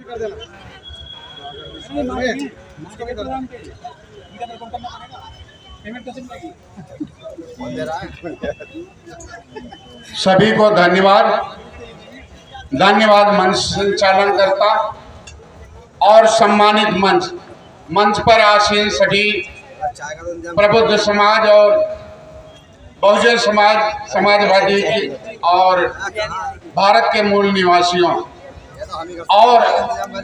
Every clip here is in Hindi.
सभी को धन्यवाद मंच संचालन करता और सम्मानित मंच पर आसीन सभी प्रबुद्ध समाज और बहुजन समाजवादी और भारत के मूल निवासियों और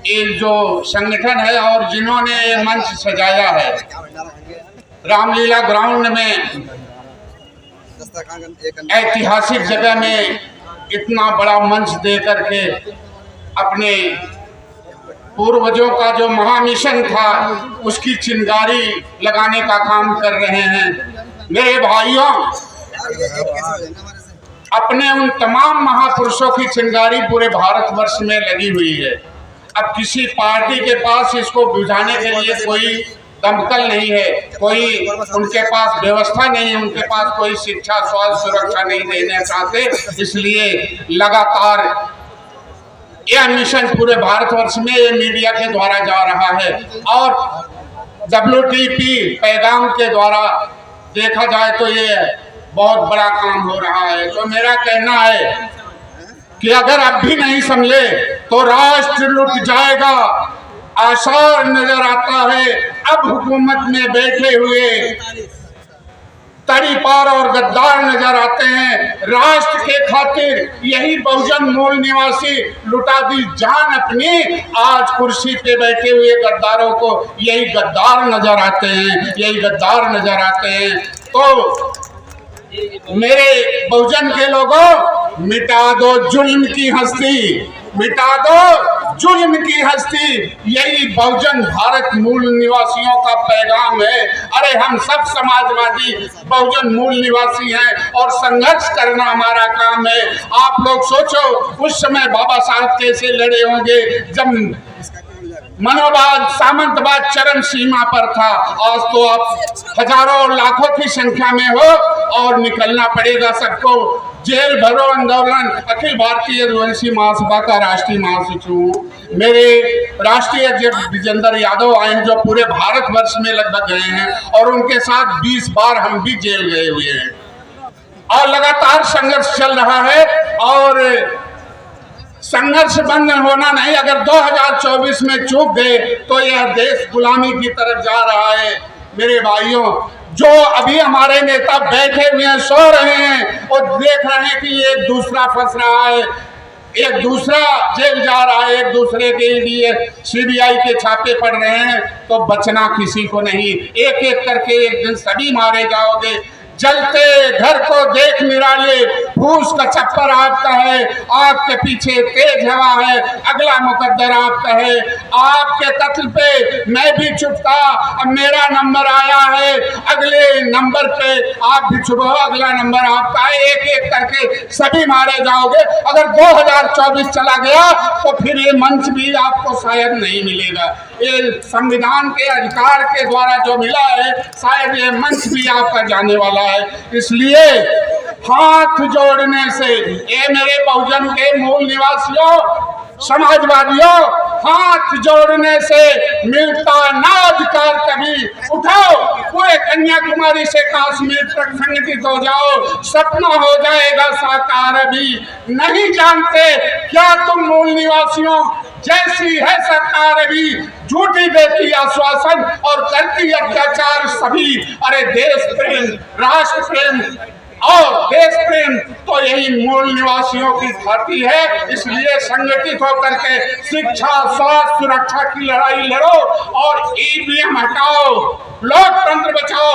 ये जो संगठन है और जिन्होंने ये मंच सजाया है, रामलीला ग्राउंड में ऐतिहासिक जगह में इतना बड़ा मंच दे करके अपने पूर्वजों का जो महामिशन था उसकी चिंगारी लगाने का काम कर रहे हैं। मेरे भाइयों, अपने उन तमाम महापुरुषों की चिंगारी पूरे भारतवर्ष में लगी हुई है। अब किसी पार्टी के पास इसको बुझाने के लिए कोई दमकल नहीं है, कोई उनके पास व्यवस्था नहीं है, उनके पास कोई शिक्षा स्वास्थ्य सुरक्षा नहीं देना चाहते, इसलिए लगातार यह मिशन पूरे भारतवर्ष में ये मीडिया के द्वारा जा रहा है और WTP पैगाम के द्वारा देखा जाए तो ये बहुत बड़ा काम हो रहा है। तो मेरा कहना है कि अगर अब भी नहीं समझे तो राष्ट्र लुट जाएगा। आसार नजर आता है अब हुकूमत में बैठे हुए तड़ीपार और गद्दार नजर आते हैं। राष्ट्र के खातिर यही बहुजन मूल निवासी लुटा दी जान अपनी, आज कुर्सी पे बैठे हुए गद्दारों को यही गद्दार नजर आते हैं, यही गद्दार नजर आते हैं। तो मेरे बहुजन के लोगों, मिटा दो जुल्म की हस्ती, मिटा दो जुल्म की हस्ती, यही बहुजन भारत मूल निवासियों का पैगाम है। अरे हम सब समाजवादी बहुजन मूल निवासी हैं और संघर्ष करना हमारा काम है। आप लोग सोचो उस समय बाबा साहब कैसे लड़े होंगे जब मनोवाद सामंतवाद चरम सीमा पर था। आज तो आप हजारों और लाखों की संख्या में हो और निकलना पड़ेगा सबको। जेल भरो आंदोलन अखिल भारतीय रघुवंशी महासभा का राष्ट्रीय महासचिव हूँ। मेरे राष्ट्रीय अध्यक्ष विजेंद्र यादव आए हैं जो पूरे भारतवर्ष में लगभग गए हैं और उनके साथ 20 बार हम भी जेल गए हुए हैं और लगातार संघर्ष चल रहा है और संघर्ष बंद होना नहीं। अगर 2024 में चूक गए तो यह देश गुलामी की तरफ जा रहा है। मेरे भाइयों, जो अभी हमारे नेता बैठे हुए हैं, सो रहे हैं और देख रहे हैं कि एक दूसरा फंस रहा है, एक दूसरा जेल जा रहा है, एक दूसरे के लिए CBI के छापे पड़ रहे हैं, तो बचना किसी को नहीं। एक एक करके एक दिन सभी मारे जाओगे। जलते घर को देख निराले, फूस का छप्पर आपका है, आग के पीछे तेज हवा है, अगला मुकद्दर आपका है। आपके कत्ल पे मैं भी चुप था, अब मेरा नंबर आया है, अगले नंबर पे आप भी चुप हो, अगला नंबर आपका है। एक एक करके सभी मारे जाओगे। अगर 2024 चला गया तो फिर ये मंच भी आपको शायद नहीं मिलेगा। ये संविधान के अधिकार के द्वारा जो मिला है, शायद ये मंच भी आपका जाने वाला है। इसलिए हाथ जोड़ने से, ये मेरे बहुजन के मूल निवासियों, समाजवादियों, हाथ जोड़ने से मिलता ना अधिकार कभी। उठाओ, पूरे कन्याकुमारी से कश्मीर तक संगठित हो जाओ, सपना हो जाएगा साकार। अभी नहीं जानते क्या तुम मूल निवासियों, जैसी है सरकार अभी, झूठी देती आश्वासन और करती अत्याचार सभी। अरे देश प्रेम, राष्ट्र प्रेम और देश प्रेम तो यही मूल निवासियों की धरती है। इसलिए संगठित होकर के शिक्षा स्वास्थ्य सुरक्षा की लड़ाई लड़ो और EVM हटाओ, लोकतंत्र बचाओ।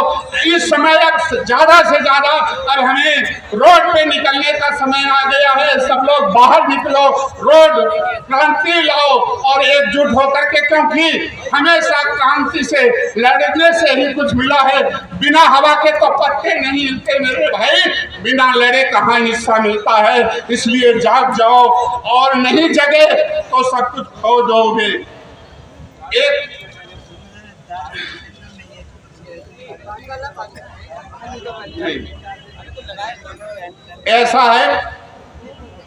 इस समय अब ज्यादा से ज्यादा अब हमें रोड पे निकलने का समय आ गया है। सब लोग बाहर निकलो, रोड क्रांति लाओ और एकजुट होकर के, क्योंकि हमेशा क्रांति से लड़ने से ही कुछ मिला है। बिना हवा के तो पत्ते नहीं हिलते मेरे भाई, बिना लड़े कहाँ हिस्सा मिलता है। इसलिए जाग जाओ और नहीं जगे तो सब कुछ खो दोगे। एक ऐसा है,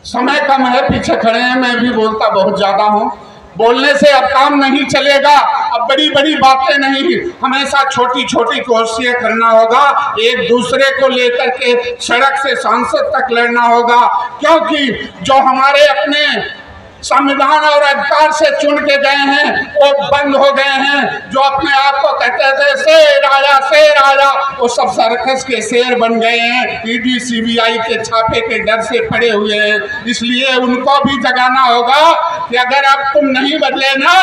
समय कम है, पीछे खड़े हैं, मैं भी बोलता बहुत ज्यादा हूँ। बोलने से अब काम नहीं चलेगा, अब बड़ी बड़ी बातें नहीं, हमेशा छोटी छोटी कोशिशें करना होगा। एक दूसरे को लेकर के सड़क से सांसद तक लड़ना होगा, क्योंकि जो हमारे अपने संविधान और अधिकार से चुन के गए हैं वो बंद हो गए हैं। जो अपने आप को कहते थे शेर आया, वो सब सर्कस के शेर बन गए हैं, ईडी सीबीआई के छापे के डर से पड़े हुए हैं। इसलिए उनको भी जगाना होगा कि अगर अब तुम नहीं बदले ना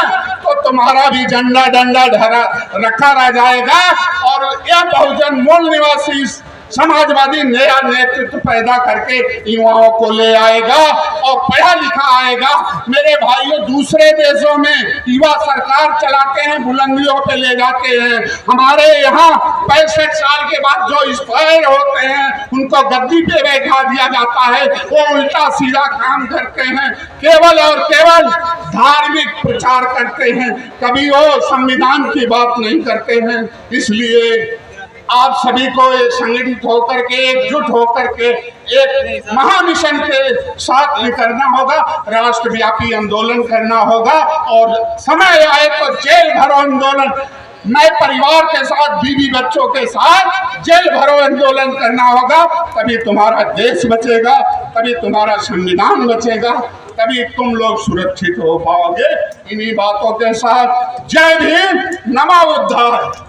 तो तुम्हारा भी झंडा डंडा रखा रह जाएगा। और यह बहुजन मूल निवासी समाजवादी नया नेतृत्व पैदा करके युवाओं को ले आएगा और पढ़ा लिखा आएगा। मेरे भाइयों, दूसरे देशों में युवा सरकार चलाते हैं, बुलंदियों पे ले जाते हैं। हमारे यहाँ 65 साल के बाद जो एक्सपायर होते हैं उनको गद्दी पे बैठा दिया जाता है, वो उल्टा सीधा काम करते हैं, केवल और केवल धार्मिक प्रचार करते हैं, कभी वो संविधान की बात नहीं करते हैं। इसलिए आप सभी को संगठित होकर के, एकजुट होकर के एक महामिशन के साथ निकलना होगा, राष्ट्रव्यापी आंदोलन करना होगा। और समय आए तो जेल भरो आंदोलन, नए परिवार के साथ, बीवी बच्चों के साथ जेल भरो आंदोलन करना होगा। तभी तुम्हारा देश बचेगा, तभी तुम्हारा संविधान बचेगा, तभी तुम लोग सुरक्षित हो पाओगे। इन्हीं बातों के साथ जय भीम, नमो बुद्धाय।